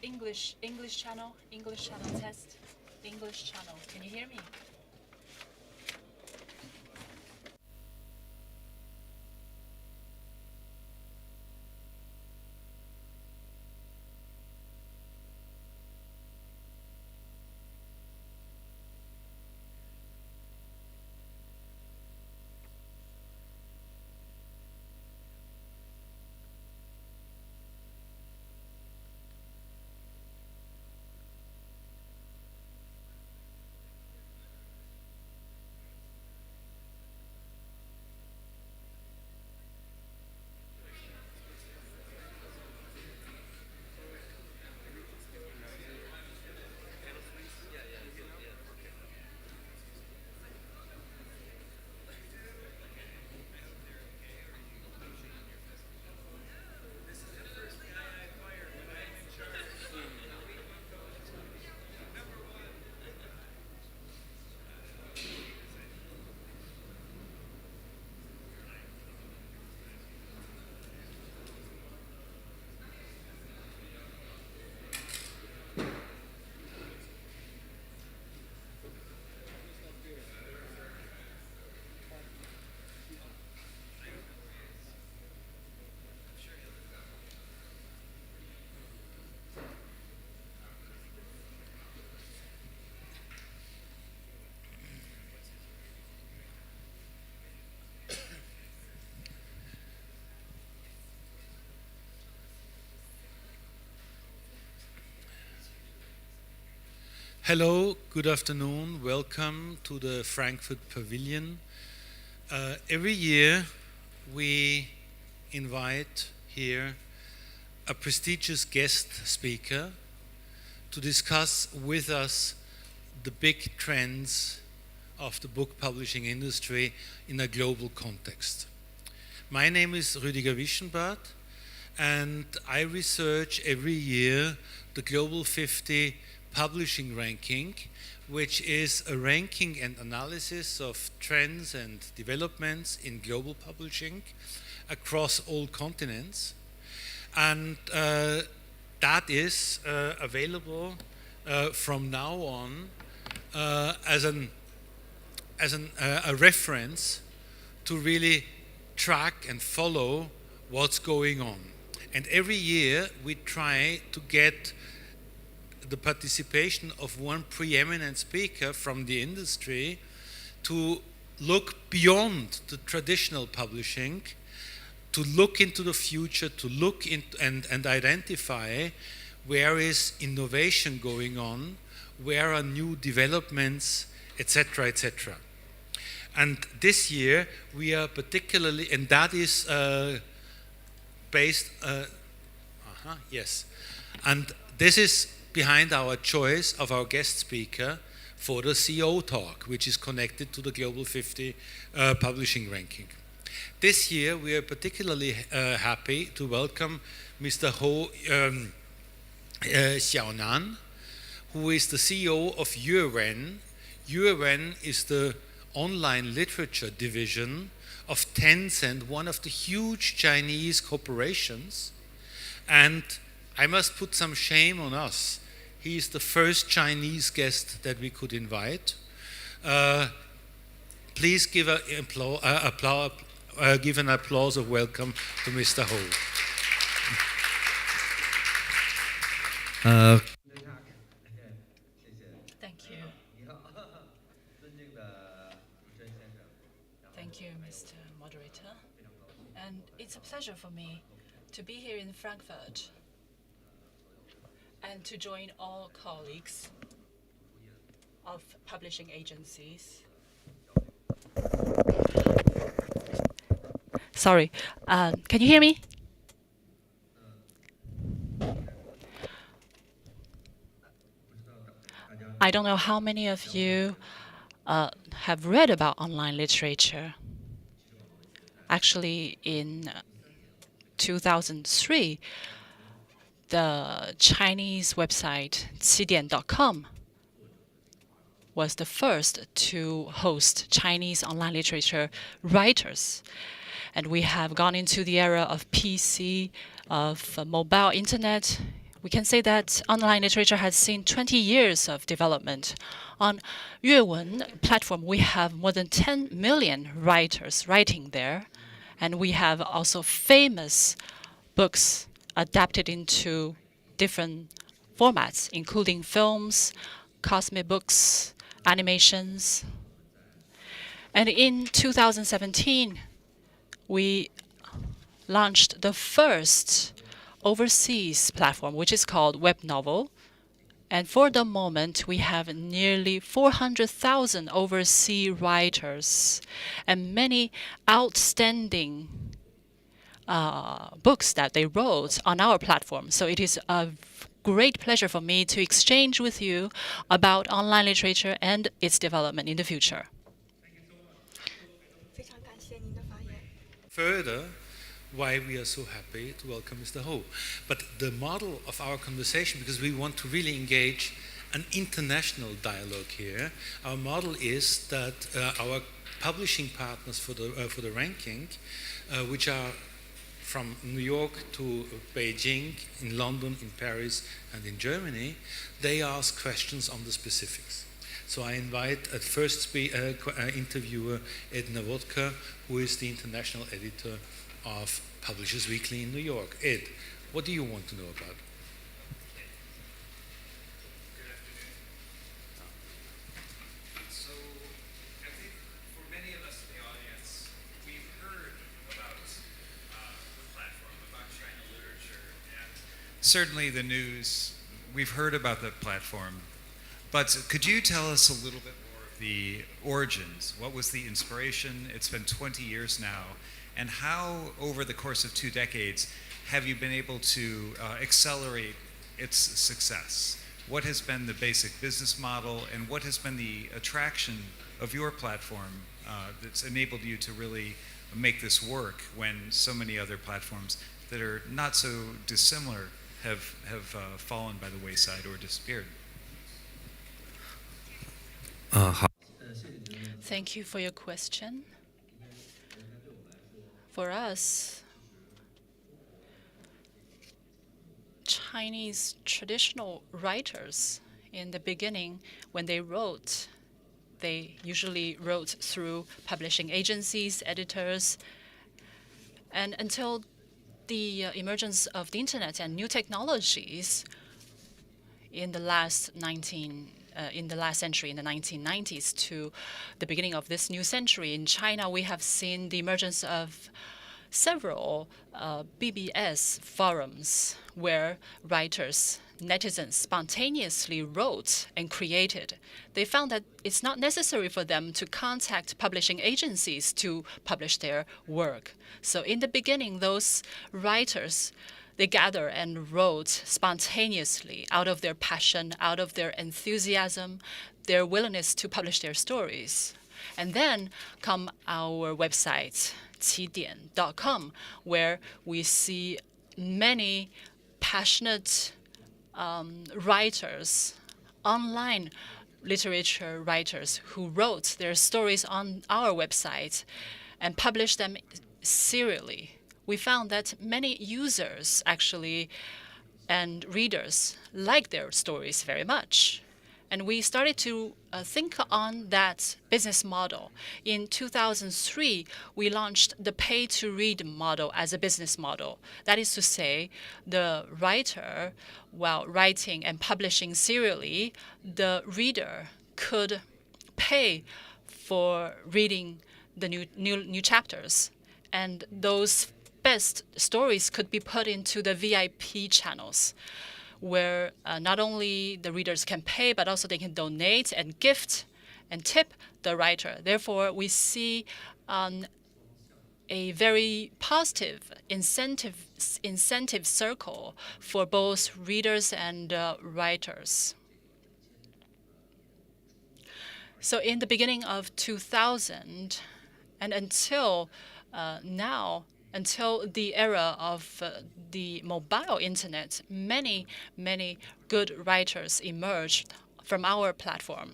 English channel test, English channel. Can you hear me? Hello, good afternoon. Welcome to the Frankfurt Pavilion. Every year we invite here a prestigious guest speaker to discuss with us the big trends of the book publishing industry in a global context. My name is Rüdiger Wischenbart, and I research every year the Global 50 publishing ranking, which is a ranking and analysis of trends and developments in global publishing across all continents. And that is available from now on as a reference to really track and follow what's going on. And every year we try to get the participation of one preeminent speaker from the industry to look beyond the traditional publishing, to look into the future, to look into and identify where is innovation going on, where are new developments, etc., etc. And this year we are particularly, and that is based, yes, and this is behind our choice of our guest speaker for the CEO talk, which is connected to the Global 50 publishing ranking. This year, we are particularly happy to welcome Mr. Hou Xiaonan, who is the CEO of Yuewen. Yuewen is the online literature division of Tencent, one of the huge Chinese corporations. And I must put some shame on us. He is the first Chinese guest that we could invite. Please give give an applause of welcome to Mr. Hou. Thank you. Thank you, Mr. Moderator. And it's a pleasure for me to be here in Frankfurt and to join all colleagues of publishing agencies. Sorry, can you hear me? I don't know how many of you have read about online literature. Actually, in 2003, the Chinese website Qidian.com was the first to host Chinese online literature writers. And we have gone into the era of PC, of mobile internet. We can say that online literature has seen 20 years of development. On Yuewen platform, we have more than 10 million writers writing there, and we have also famous books adapted into different formats, including films, cosmic books, animations. And in 2017, we launched the first overseas platform, which is called Web Novel. And for the moment, we have nearly 400,000 overseas writers and many outstanding books that they wrote on our platform. So it is a great pleasure for me to exchange with you about online literature and its development in the future. Further, why we are so happy to welcome Mr. Hou. But the model of our conversation, because we want to really engage an international dialogue here, our model is that our publishing partners for the ranking, which are from New York to Beijing, in London, in Paris, and in Germany, they ask questions on the specifics. So I invite a first interviewer, Edna Wodka, who is the international editor of Publishers Weekly in New York. Ed, what do you want to know about? Good afternoon. So I think for many of us in the audience, we've heard about the platform, about China literature, and certainly the news, we've heard about the platform. But could you tell us a little bit more of the origins? What was the inspiration? It's been 20 years now. And how, over the course of 2 decades, have you been able to accelerate its success? What has been the basic business model, and what has been the attraction of your platform that's enabled you to really make this work when so many other platforms that are not so dissimilar have fallen by the wayside or disappeared? Thank you for your question. For us, Chinese traditional writers, in the beginning, when they wrote, they usually wrote through publishing agencies, editors, and until the emergence of the internet and new technologies in the last century, in the 1990s to the beginning of this new century, in China, we have seen the emergence of several BBS forums where writers, netizens spontaneously wrote and created. They found that it's not necessary for them to contact publishing agencies to publish their work. So in the beginning, those writers, they gather and wrote spontaneously out of their passion, out of their enthusiasm, their willingness to publish their stories. And then come our website, qidian.com, where we see many passionate writers, online literature writers who wrote their stories on our website and published them serially. We found that many users actually and readers like their stories very much. And we started to think on that business model. In 2003, we launched the pay-to-read model as a business model. That is to say, the writer, while writing and publishing serially, the reader could pay for reading the new chapters. And those best stories could be put into the VIP channels, where not only the readers can pay, but also they can donate and gift and tip the writer. Therefore, we see a very positive incentive circle for both readers and writers. So in the beginning of 2000 and until now, until the era of the mobile internet, many good writers emerged from our platform.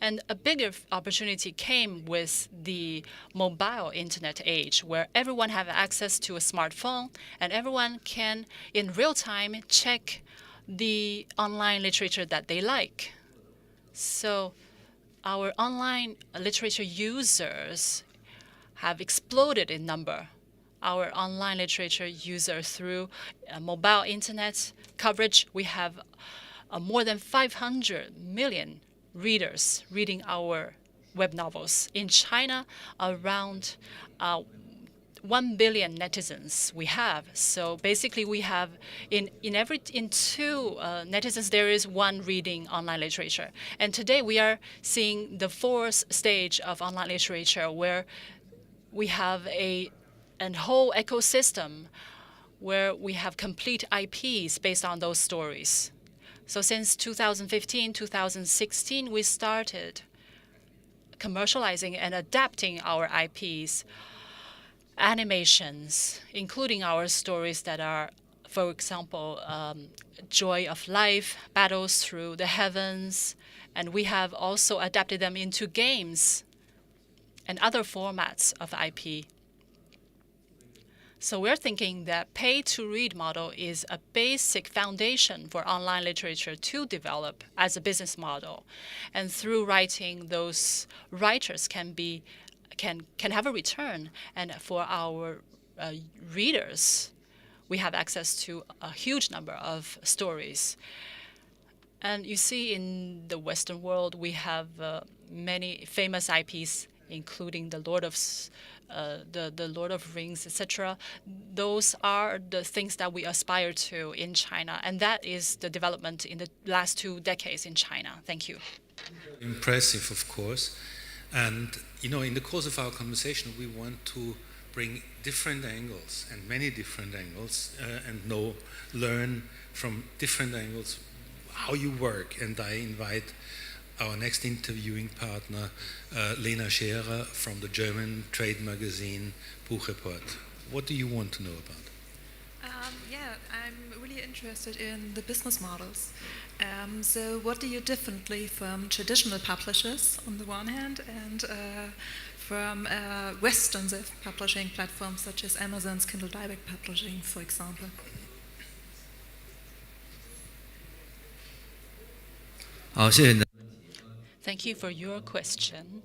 And a bigger opportunity came with the mobile internet age, where everyone have access to a smartphone and everyone can, in real time, check the online literature that they like. So our online literature users have exploded in number. Our online literature users through mobile internet coverage, we have more than 500 million readers reading our web novels. In China, around 1 billion netizens we have. So basically, we have in two netizens there is one reading online literature. And today we are seeing the fourth stage of online literature, where we have a whole ecosystem where we have complete IPs based on those stories. So since 2015, 2016, we started commercializing and adapting our IPs, animations, including our stories that are, for example, Joy of Life, Battles Through the Heavens, and we have also adapted them into games and other formats of IP. So we're thinking that pay-to-read model is a basic foundation for online literature to develop as a business model. And through writing, those writers can have a return. And for our readers, we have access to a huge number of stories. And you see in the Western world, we have many famous IPs, including the Lord of Rings, etc. Those are the things that we aspire to in China, and that is the development in the last 2 decades in China. Thank you. Impressive, of course. And in the course of our conversation, we want to bring different angles and many different angles, and learn from different angles how you work. And I invite our next interviewing partner, Lena Scherer from the German trade magazine Buchreport. What do you want to know about? I'm really interested in the business models. So what do you differently from traditional publishers on the one hand and from Western publishing platforms such as Amazon's Kindle Direct Publishing, for example? Thank you for your question.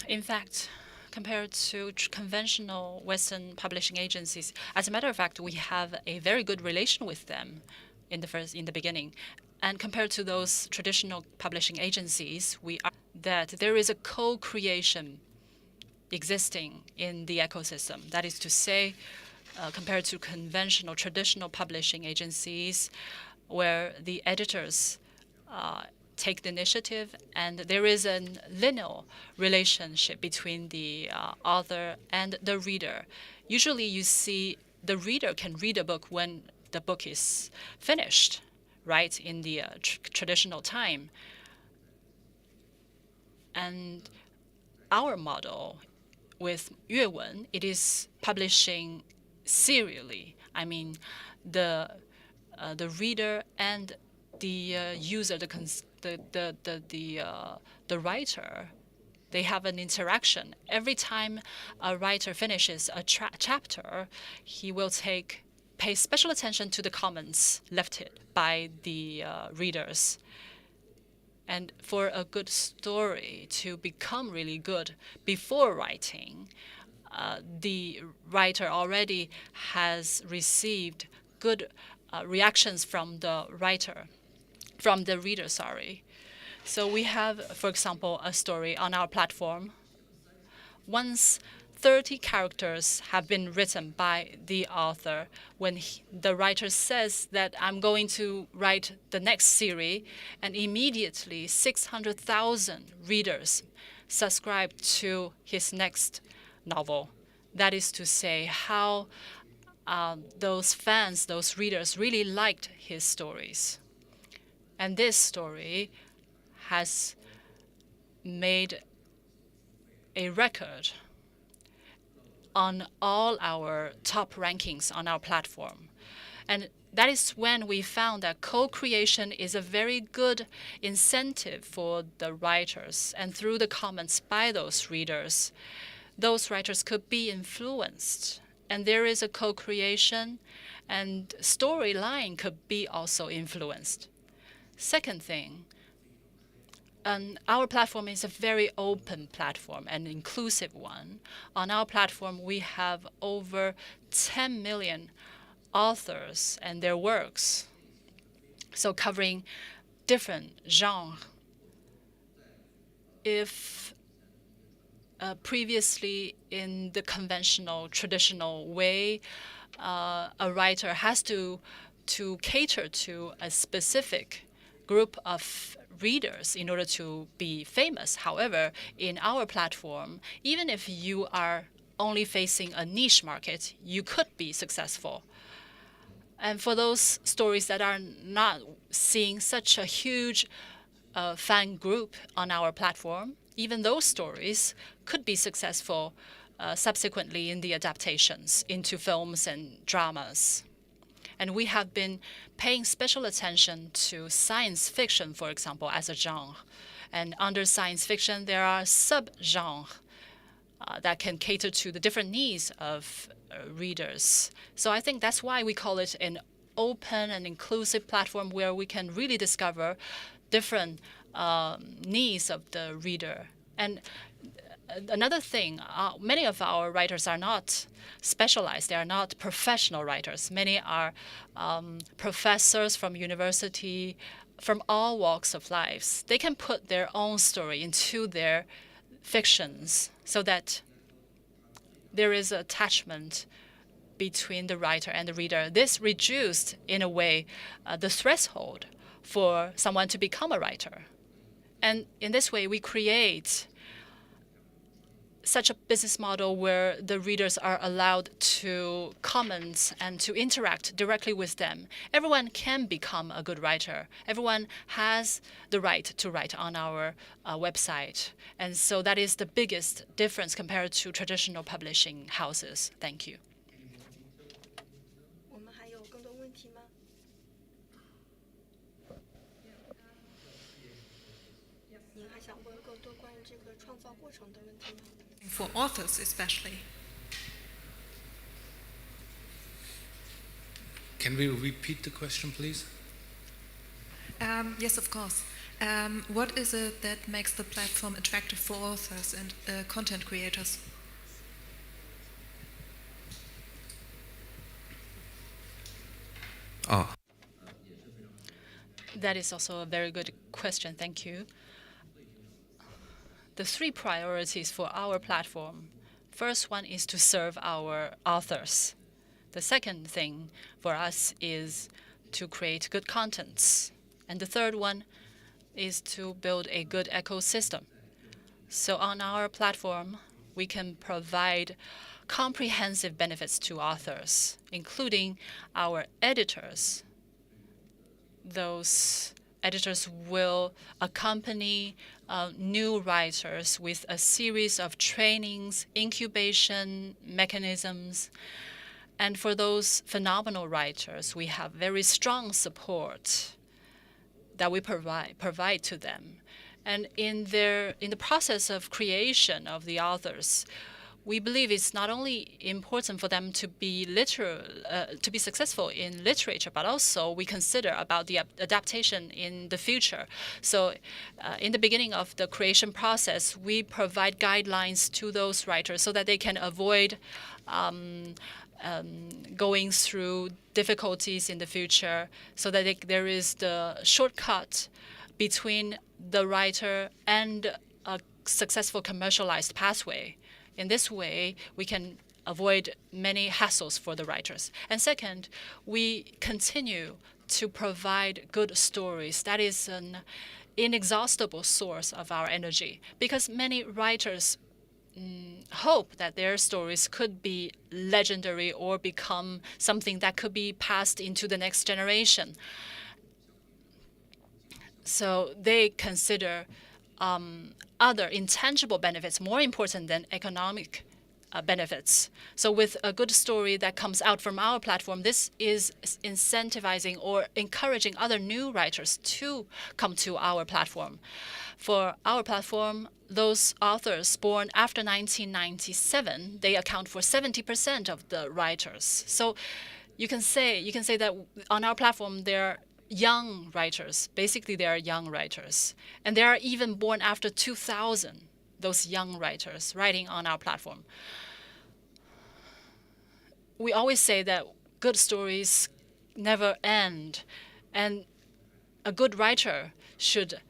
In fact, compared to conventional Western publishing agencies, as a matter of fact, we have a very good relation with them in the beginning. And compared to those traditional publishing agencies, that there is a co-creation existing in the ecosystem. That is to say, compared to conventional traditional publishing agencies, where the editors take the initiative, and there is a linear relationship between the author and the reader. Usually you see the reader can read a book when the book is finished, right, in the traditional time. And our model with Yuewen, it is publishing serially. I mean, the reader and the user, the writer, they have an interaction. Every time a writer finishes a chapter, he will pay special attention to the comments left by the readers. And for a good story to become really good before writing, the writer already has received good reactions from the reader, sorry. So we have, for example, a story on our platform. Once 30 characters have been written by the author, when the writer says that I'm going to write the next series, and immediately 600,000 readers subscribe to his next novel. That is to say, how those fans, those readers really liked his stories. And this story has made a record on all our top rankings on our platform. And that is when we found that co-creation is a very good incentive for the writers. And through the comments by those readers, those writers could be influenced. And there is a co-creation, and storyline could be also influenced. Second thing, our platform is a very open platform, an inclusive one. On our platform, we have over 10 million authors and their works, so covering different genres. If previously in the conventional, traditional way, a writer has to cater to a specific group of readers in order to be famous. However, in our platform, even if you are only facing a niche market, you could be successful. And for those stories that are not seeing such a huge fan group on our platform, even those stories could be successful subsequently in the adaptations into films and dramas. And we have been paying special attention to science fiction, for example, as a genre. And under science fiction, there are sub-genres that can cater to the different needs of readers. So I think that's why we call it an open and inclusive platform where we can really discover different needs of the reader. And another thing, many of our writers are not specialized. They are not professional writers. Many are professors from university, from all walks of life. They can put their own story into their fictions so that there is attachment between the writer and the reader. This reduced, in a way, the threshold for someone to become a writer. And in this way, we create such a business model where the readers are allowed to comment and to interact directly with them. Everyone can become a good writer. Everyone has the right to write on our website. And so that is the biggest difference compared to traditional publishing houses. Thank you. For authors especially. Can we repeat the question, please? Yes, of course. What is it that makes the platform attractive for authors and content creators? That is also a very good question. Thank you. The three priorities for our platform. First one is to serve our authors. The second thing for us is to create good contents. And the third one is to build a good ecosystem. So on our platform, we can provide comprehensive benefits to authors, including our editors. Those editors will accompany new writers with a series of trainings, incubation mechanisms. And for those phenomenal writers, we have very strong support that we provide to them. And in the process of creation of the authors, we believe it's not only important for them to be successful in literature, but also we consider about the adaptation in the future. So in the beginning of the creation process, we provide guidelines to those writers so that they can avoid going through difficulties in the future, so that there is the shortcut between the writer and a successful commercialized pathway. In this way, we can avoid many hassles for the writers. And second, we continue to provide good stories. That is an inexhaustible source of our energy, because many writers hope that their stories could be legendary or become something that could be passed into the next generation. So they consider other intangible benefits more important than economic benefits. So with a good story that comes out from our platform, this is incentivizing or encouraging other new writers to come to our platform. For our platform, those authors born after 1997, they account for 70% of the writers. So you can say that on our platform there are young writers. Basically, they are young writers, and they are even born after 2000. Those young writers writing on our platform. We always say that good stories never end, and a good writer should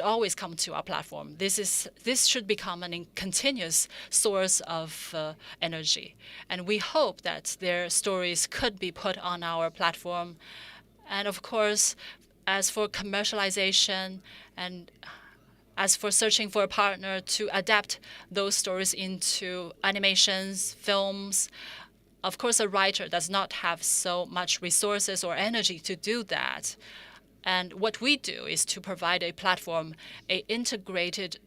always come to our platform. This should become a continuous source of energy, and we hope that their stories could be put on our platform. And of course, as for commercialization and as for searching for a partner to adapt those stories into animations, films, of course, a writer does not have so much resources or energy to do that. And what we do is to provide a platform, an integrated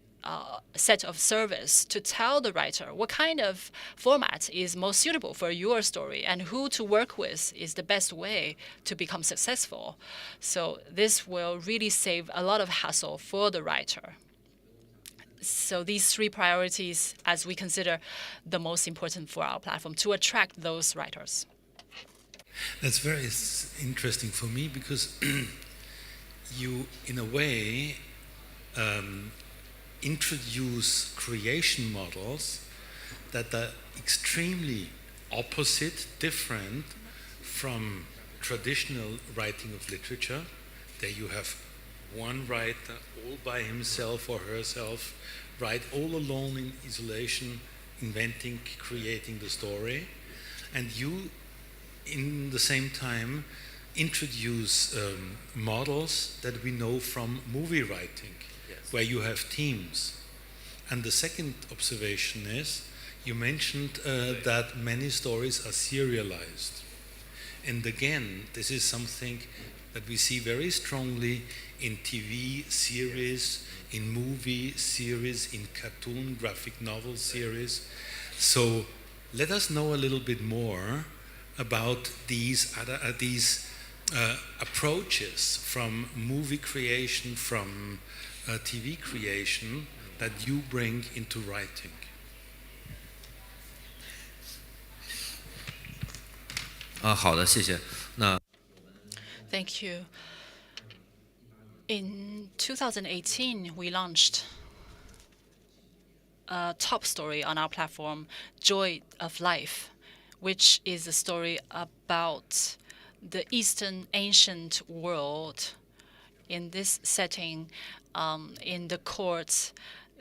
set of service to tell the writer what kind of format is most suitable for your story and who to work with is the best way to become successful. So this will really save a lot of hassle for the writer. So these three priorities, as we consider the most important for our platform, to attract those writers. That's very interesting for me because you, in a way, introduce creation models that are extremely opposite, different from traditional writing of literature. There you have one writer all by himself or herself, write all alone in isolation, inventing, creating the story. And you, in the same time, introduce models that we know from movie writing, yes, where you have teams. And the second observation is, you mentioned that many stories are serialized. And again, this is something that we see very strongly in TV series, in movie series, in cartoon, graphic novel series. So let us know a little bit more about these approaches from movie creation, from TV creation that you bring into writing. Thank you. In 2018, we launched a top story on our platform, Joy of Life, which is a story about the Eastern ancient world. In this setting, in the courts,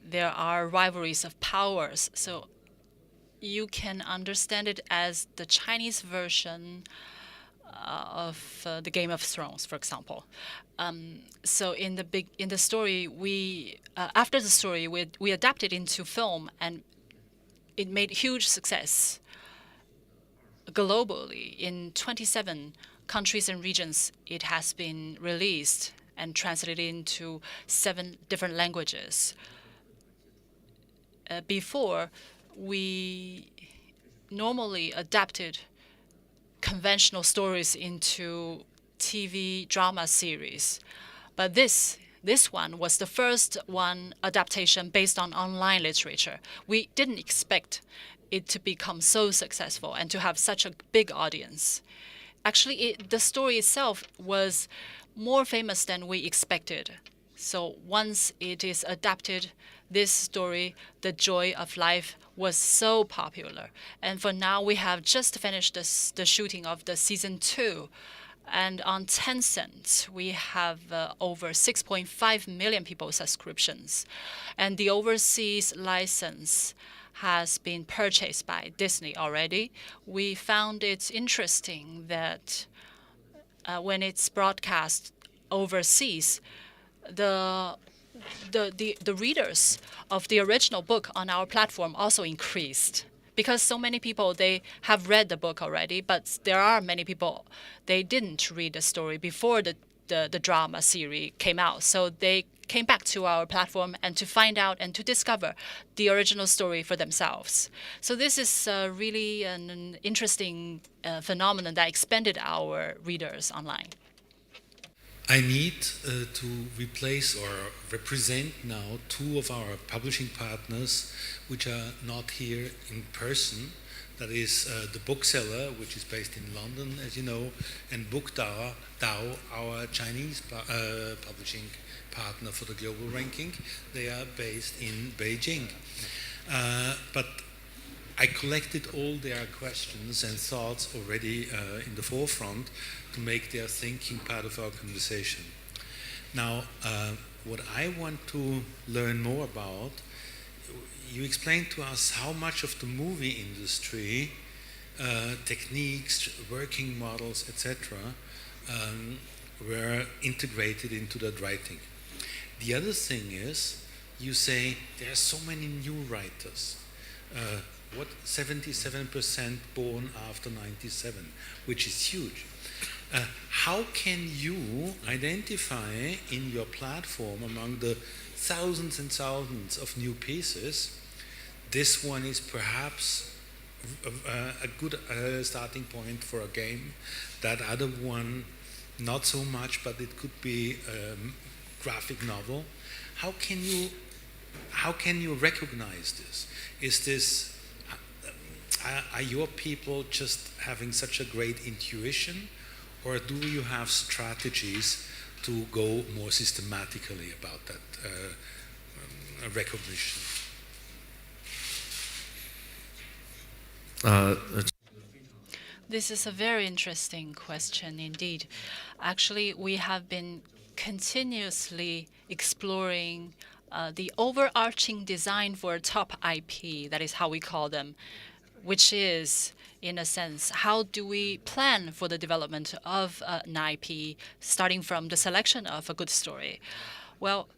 there are rivalries of powers. So you can understand it as the Chinese version of the Game of Thrones, for example. So in the story, after the story, we adapted into film, and it made huge success globally. In 27 countries and regions, it has been released and translated into 7 different languages. Before, we normally adapted conventional stories into TV drama series, but this one was the first one adaptation based on online literature. We didn't expect it to become so successful and to have such a big audience. Actually, the story itself was more famous than we expected. So once it is adapted, this story, The Joy of Life, was so popular. And for now, we have just finished the shooting of the season 2. And on Tencent, we have over 6.5 million people subscriptions. And the overseas license has been purchased by Disney already. We found it interesting that when it's broadcast overseas, the readers of the original book on our platform also increased, because so many people, they have read the book already, but there are many people, they didn't read the story before the drama series came out. So they came back to our platform and to find out and to discover the original story for themselves. So this is really an interesting phenomenon that expanded our readers online. I need to replace or represent now two of our publishing partners which are not here in person. That is the Bookseller, which is based in London, as you know, and Bookdao, our Chinese publishing partner for the global ranking. They are based in Beijing. But I collected all their questions and thoughts already in the forefront to make their thinking part of our conversation. Now, what I want to learn more about, you explained to us how much of the movie industry, techniques, working models, etc., were integrated into that writing. The other thing is, you say there are so many new writers. 77% born after 97, which is huge. How can you identify in your platform among the thousands and thousands of new pieces, this one is perhaps a good starting point for a game, that other one not so much, but it could be a graphic novel. How can you recognize this? Is this are your people just having such a great intuition, or do you have strategies to go more systematically about that recognition? This is a very interesting question indeed. Actually, we have been continuously exploring the overarching design for a top IP, that is how we call them, which is, in a sense, how do we plan for the development of an IP, starting from the selection of a good story? Well,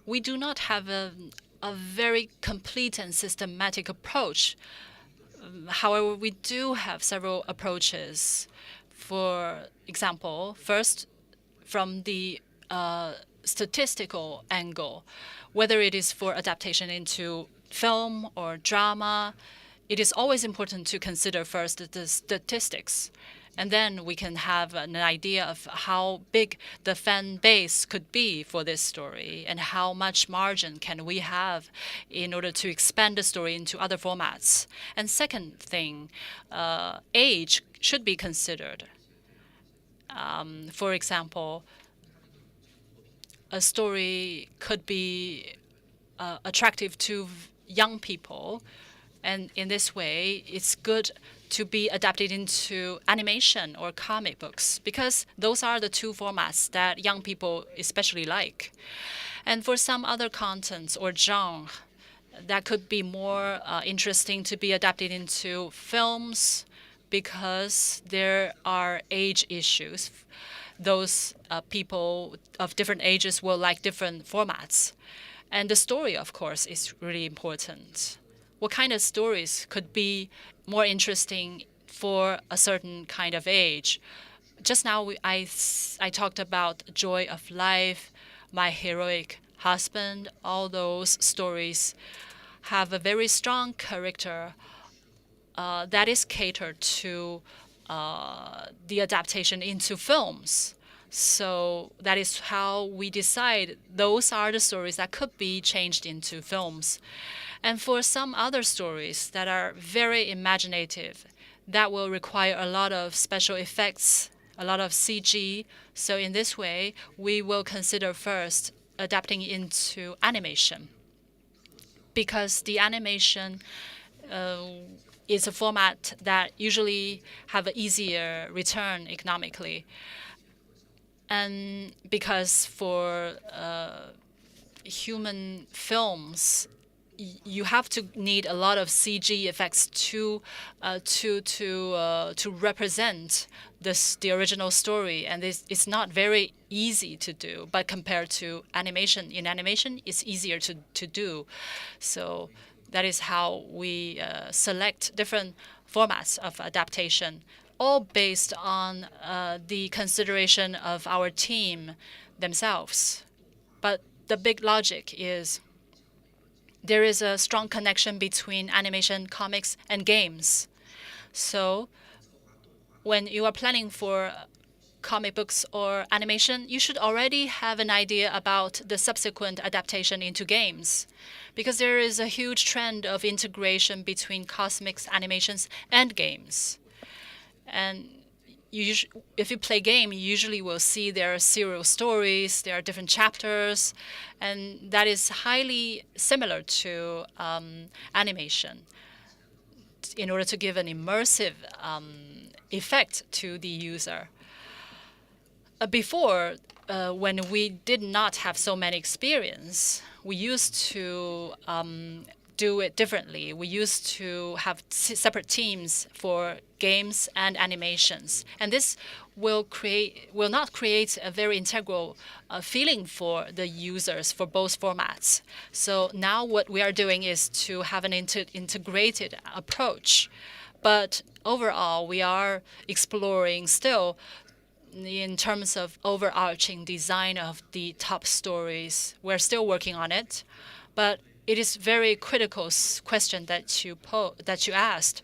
we do not have a very complete and systematic approach. However, we do have several approaches. For example, first, from the statistical angle, whether it is for adaptation into film or drama, it is always important to consider first the statistics. And then we can have an idea of how big the fan base could be for this story and how much margin can we have in order to expand the story into other formats. And second thing, age should be considered. For example, a story could be attractive to young people, and in this way, it's good to be adapted into animation or comic books, because those are the two formats that young people especially like. And for some other contents or genre, that could be more interesting to be adapted into films, because there are age issues. Those people of different ages will like different formats. And the story, of course, is really important. What kind of stories could be more interesting for a certain kind of age? Just now, I talked about Joy of Life, My Heroic Husband. All those stories have a very strong character that is catered to the adaptation into films. So that is how we decide those are the stories that could be changed into films. And for some other stories that are very imaginative, that will require a lot of special effects, a lot of CG. So in this way, we will consider first adapting into animation, because the animation is a format that usually have an easier return economically. And because for human films, you have to need a lot of CG effects to represent the original story, and it's not very easy to do. But compared to animation, in animation, it's easier to do. So that is how we select different formats of adaptation, all based on the consideration of our team themselves. But the big logic is there is a strong connection between animation, comics, and games. So when you are planning for comic books or animation, you should already have an idea about the subsequent adaptation into games, because there is a huge trend of integration between comics, animations, and games. And if you play game, you usually will see there are serial stories, there are different chapters, and that is highly similar to animation in order to give an immersive effect to the user. Before, when we did not have so many experience, we used to do it differently. We used to have separate teams for games and animations, and this will not create a very integral feeling for the users for both formats. So now what we are doing is to have an integrated approach, but overall we are exploring still in terms of overarching design of the top stories. We're still working on it, but it is very critical question that you asked,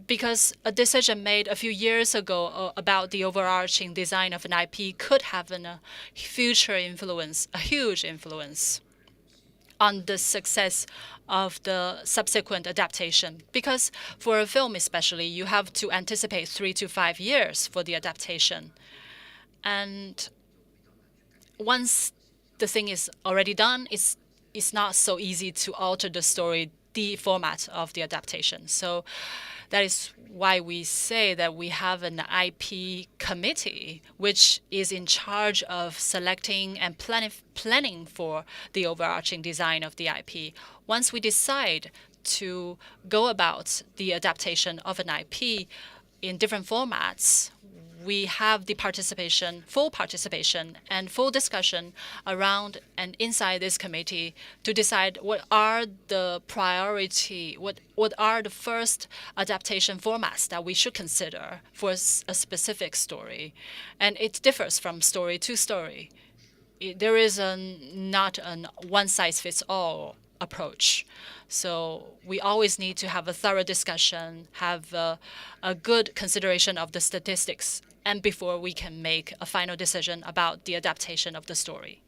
because a decision made a few years ago about the overarching design of an IP could have a huge influence on the success of the subsequent adaptation. Because for a film especially, you have to anticipate 3 to 5 years for the adaptation. And once the thing is already done, it's not so easy to alter the story, the format of the adaptation. So that is why we say that we have an IP committee, which is in charge of selecting and planning for the overarching design of the IP. Once we decide to go about the adaptation of an IP in different formats, we have the full participation and full discussion around and inside this committee to decide what are the what are the first adaptation formats that we should consider for a specific story. And it differs from story to story. There is not a one-size-fits-all approach. So we always need to have a thorough discussion, have a good consideration of the statistics, and before we can make a final decision about the adaptation of the story.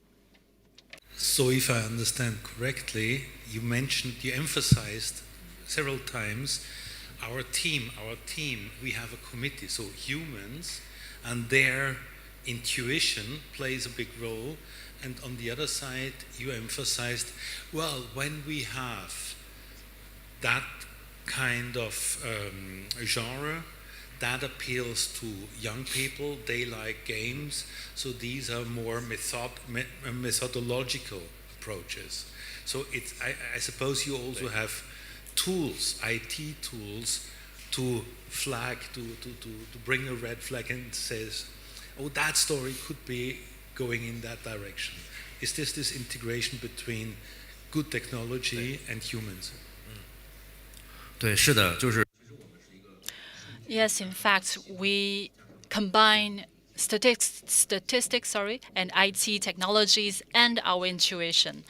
So if I understand correctly, you emphasized several times our team, we have a committee, so humans, and their intuition plays a big role. And on the other side, you emphasized, well, when we have that kind of genre, that appeals to young people, they like games, so these are more methodological approaches. So I suppose you also have tools, IT tools, to flag, to bring a red flag and says, oh, that story could be going in that direction. Is this integration between good technology and humans? 对，是的，就是 Yes, in fact, we combine statistics, and IT technologies and our intuition.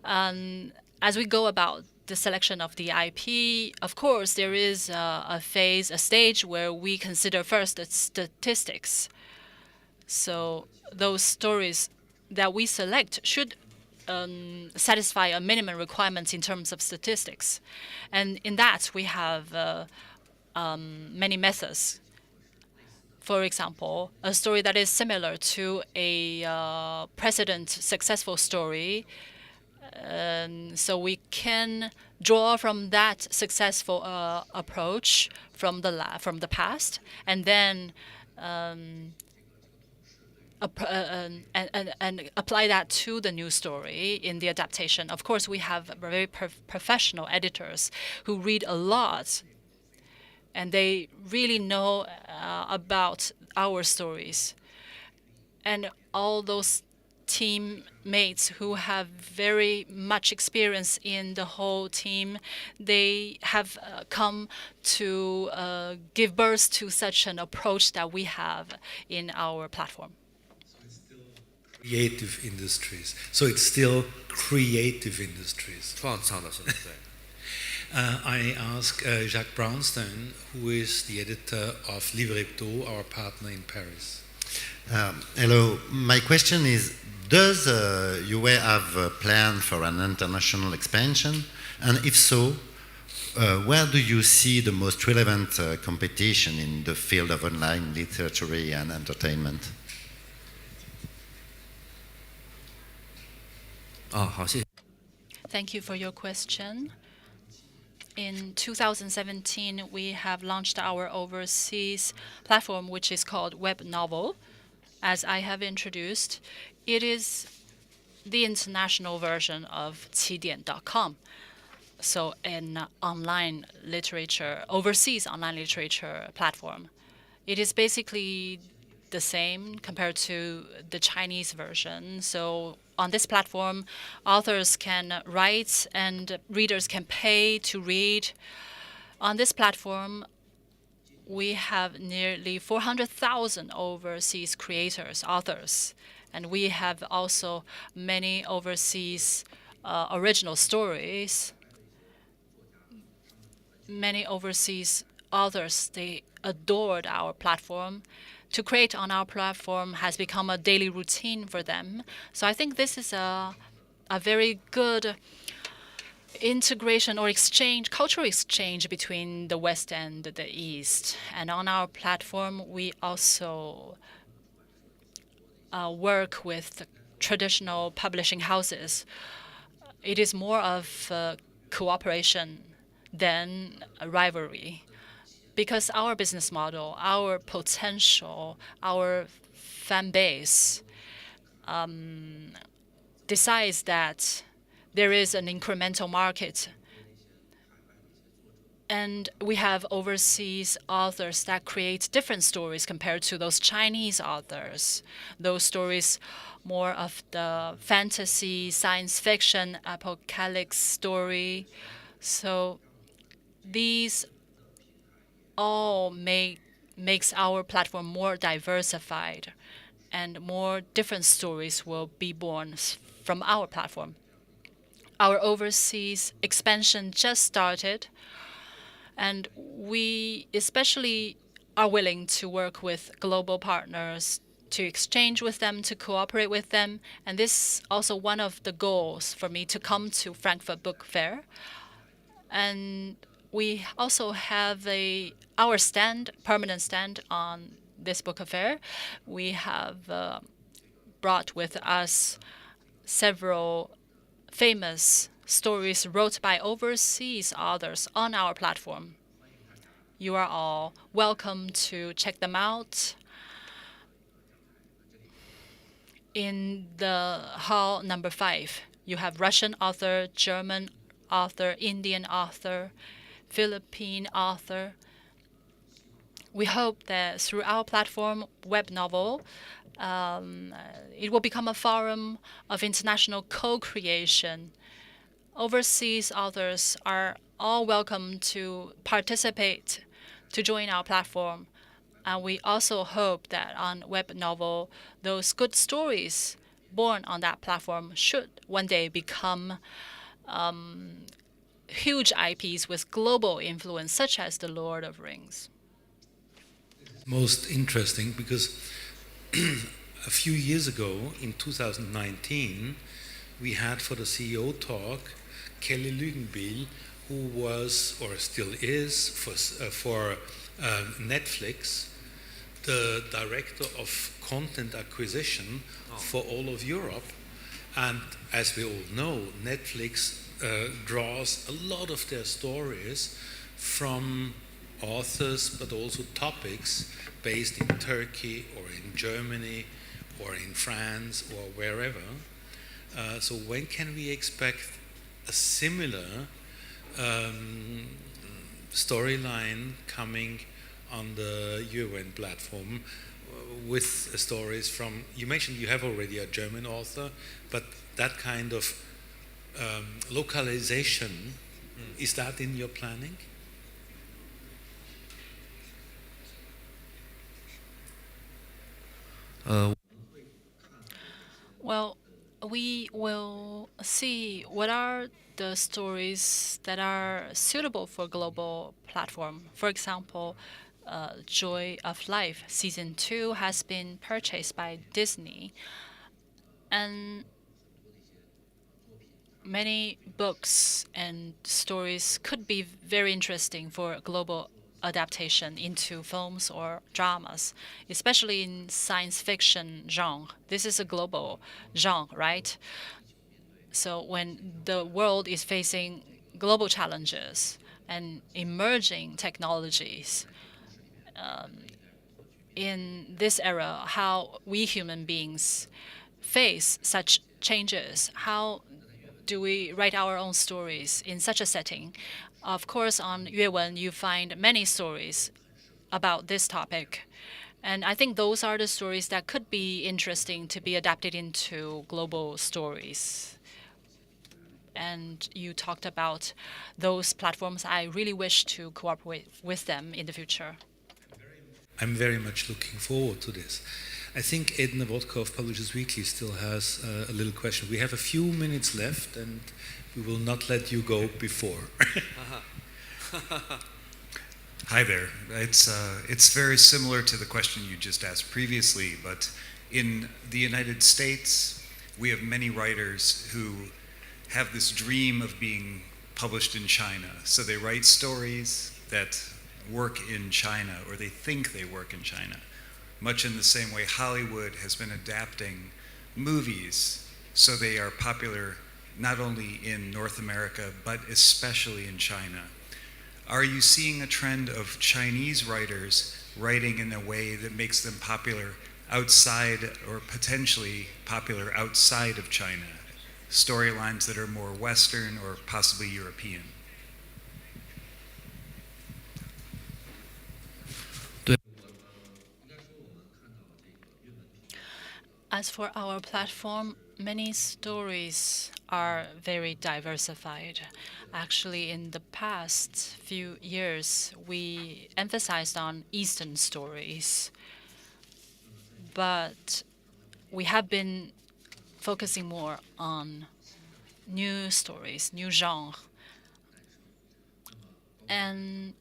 As we go about the selection of the IP, of course, there is a stage where we consider first the statistics. So those stories that we select should satisfy a minimum requirements in terms of statistics. And in that, we have many methods. For example, a story that is similar to a precedent successful story, so we can draw from that successful approach from the past, and then and apply that to the new story in the adaptation. Of course, we have very professional editors who read a lot, and they really know about our stories. And all those teammates who have very much experience in the whole team, they have come to give birth to such an approach that we have in our platform. creative industries. So it's still creative industries. 创创造性的对。I ask Jacques Brownstone, who is the editor of Livres Hebdo, our partner in Paris. Hello, my question is, does Yuewen have a plan for an international expansion? And if so, where do you see the most relevant competition in the field of online literature and entertainment? 好，谢谢。 Thank you for your question. In 2017, we have launched our overseas platform, which is called Web Novel. As I have introduced, it is the international version of qidian.com. So an online literature, overseas online literature platform. It is basically the same compared to the Chinese version. So on this platform, authors can write and readers can pay to read. On this platform, we have nearly 400,000 overseas creators, authors, and we have also many overseas original stories. Many overseas authors, they adored our platform. To create on our platform has become a daily routine for them. So I think this is a very good integration or exchange, cultural exchange between the West and the East. And on our platform, we also work with traditional publishing houses. It is more of cooperation than a rivalry, because our business model, our potential, our fan base decides that there is an incremental market. And we have overseas authors that create different stories compared to those Chinese authors. Those stories more of the fantasy, science fiction, apocalypse story. So these all makes our platform more diversified, and more different stories will be born from our platform. Our overseas expansion just started, and we especially are willing to work with global partners, to exchange with them, to cooperate with them. And this is also one of the goals for me to come to Frankfurt Book Fair. And we also have our permanent stand on this book affair. We have brought with us several famous stories wrote by overseas authors on our platform. You are all welcome to check them out. In the hall number 5, you have Russian author, German author, Indian author, Philippine author. We hope that through our platform, Web Novel, it will become a forum of international co-creation. Overseas authors are all welcome to participate, to join our platform. And we also hope that on Web Novel, those good stories born on that platform should one day become huge IPs with global influence, such as The Lord of Rings. Most interesting because a few years ago, in 2019, we had for the CEO talk Kelly Lügenbiel, who was or still is for Netflix the director of content acquisition for all of Europe. And as we all know, Netflix draws a lot of their stories from authors, but also topics based in Turkey or in Germany or in France or wherever. So when can we expect a similar storyline coming on the Yuewen platform with stories from, you mentioned you have already a German author, but that kind of localization, is that in your planning? see what are the stories that are suitable for global platform. For example, Joy of Life Season 2 has been purchased by Disney, and many books and stories could be very interesting for global adaptation into films or dramas, especially in science fiction genre. This is a global genre, right? So when the world is facing global challenges and emerging technologies, in this era, how we human beings face such changes, how do we write our own stories in such a setting? Of course, on Yuewen, you find many stories about this topic. And I think those are the stories that could be interesting to be adapted into global stories. And you talked about those platforms. I really wish to cooperate with them in the future. I'm very much looking forward to this. I think Edna Vodka of Publishers Weekly still has a little question. We have a few minutes left, and we will not let you go before. Hi there. It's very similar to the question you just asked previously, but in the United States, we have many writers who have this dream of being published in China. So they write stories that work in China, or they think they work in China. Much in the same way Hollywood has been adapting movies so they are popular not only in North America, but especially in China. Are you seeing a trend of Chinese writers writing in a way that makes them popular outside, or potentially popular outside of China? Storylines that are more Western or possibly European? As for our platform, many stories are very diversified. Actually, in the past few years, we emphasized on Eastern stories, but we have been focusing more on new stories, new genre. And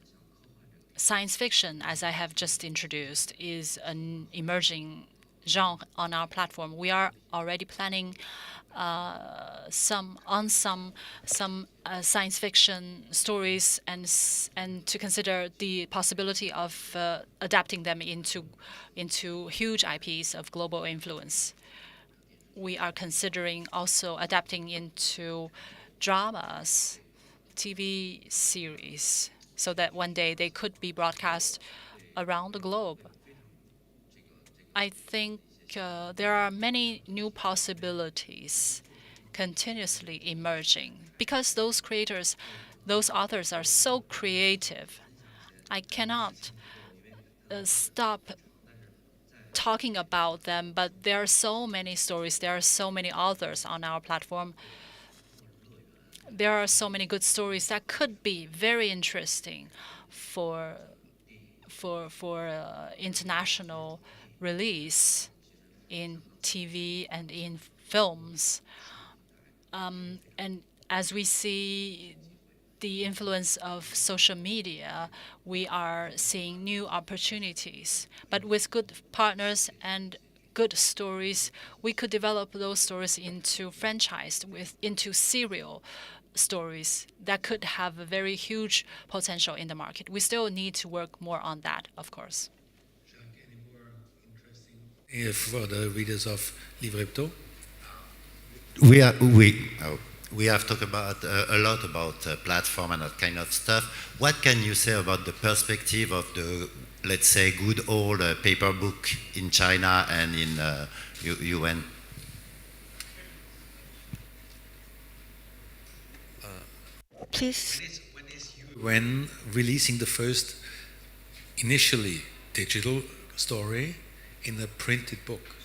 science fiction, as I have just introduced, is an emerging genre on our platform. We are already planning some science fiction stories, and to consider the possibility of adapting them into huge IPs of global influence. We are considering also adapting into dramas, TV series, so that one day they could be broadcast around the globe. I think there are many new possibilities continuously emerging because those creators, those authors are so creative. I cannot stop talking about them, but there are so many stories, there are so many authors on our platform. There are so many good stories that could be very interesting for international release in TV and in films. And as we see the influence of social media, we are seeing new opportunities. But with good partners and good stories, we could develop those stories into franchised, into serial stories that could have a very huge potential in the market. We still need to work more on that, of course. For the readers of Livres Hebdo? We have talked about a lot about platform and that kind of stuff. What can you say about the perspective of the, let's say, good old paper book in China and in Yuan? Please. When releasing the first initially digital story in a printed book?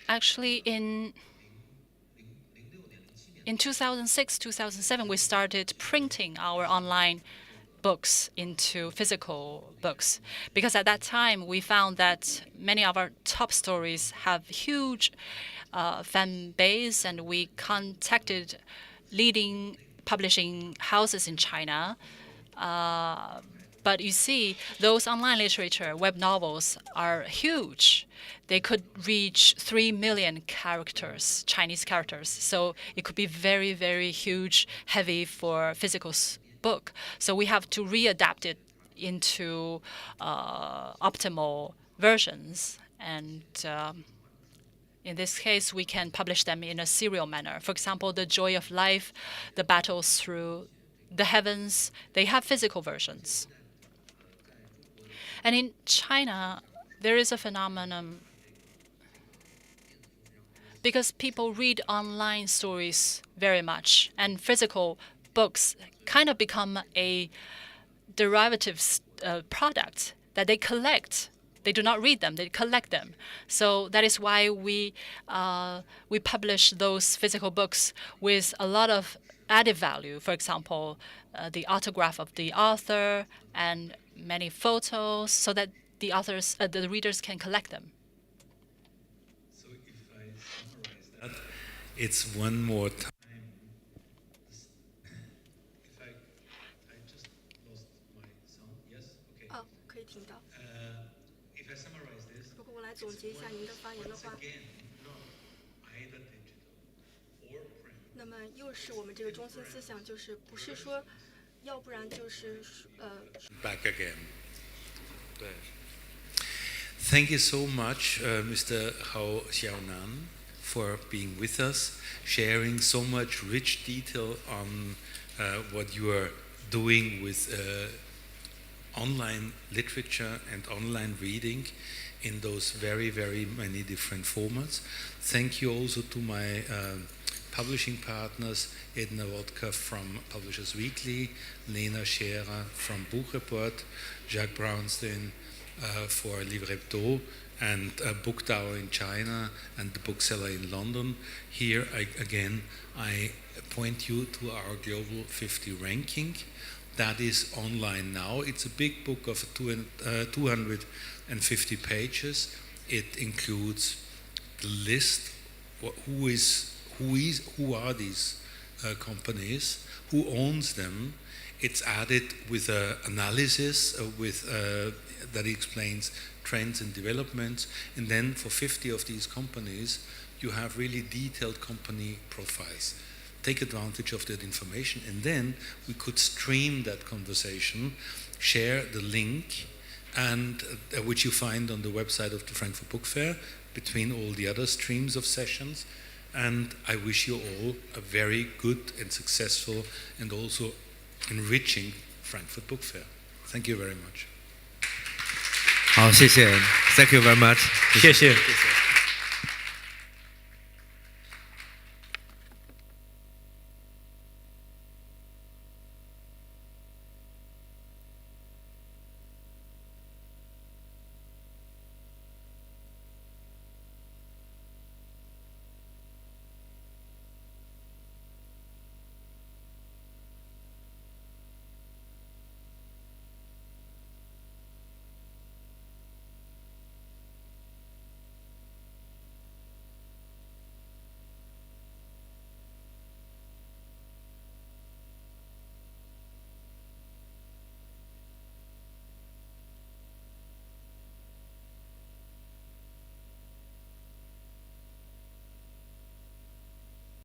Actually, in 2006, 2007, we started printing our online books into physical books, because at that time we found that many of our top stories have huge fan base, and we contacted leading publishing houses in China. But you see, those online literature, web novels, are huge. They could reach 3 million characters, Chinese characters. So it could be very, very huge, heavy for physical book. So we have to readapt it into optimal versions. And in this case, we can publish them in a serial manner. For example, The Joy of Life, The Battles Through the Heavens, they have physical versions. And in China, there is a phenomenon because people read online stories very much, and physical books kind of become a derivative product that they collect. They do not read them; they collect them. So that is why we publish those physical books with a lot of added value. For example, the autograph of the author and many photos, so that the readers can collect them. So if I summarize that, it's one more time. I just lost my sound. Yes? Okay. 可以听到。 If I summarize this, 如果我来总结一下您的发言的 once 话， again, not either digital or print. 那么又是我们这个中心思想，就是不是说，要不然就是Back again. 对。 Thank you so much, Mr. Hou Xiaonan, for being with us, sharing so much rich detail on what you are doing with online literature and online reading in those very, very many different formats. Thank you also to my publishing partners, Edna Wodka from Publishers Weekly, Lena Scherer from Buchreport, Jacques Brownstein for Livres Hebdo, and Bookdao in China, and the Bookseller in London. Here, I point you to our Global 50 ranking. That is online now. It's a big book of 250 pages. It includes the list, who are these companies, who owns them. It's added with an analysis that explains trends and developments. And then for 50 of these companies, you have really detailed company profiles. Take advantage of that information, and then we could stream that conversation, share the link, and which you find on the website of the Frankfurt Book Fair, between all the other streams of sessions. And I wish you all a very good and successful and also enriching Frankfurt Book Fair. Thank you very much. 好，谢谢 ，Thank you very much，谢谢。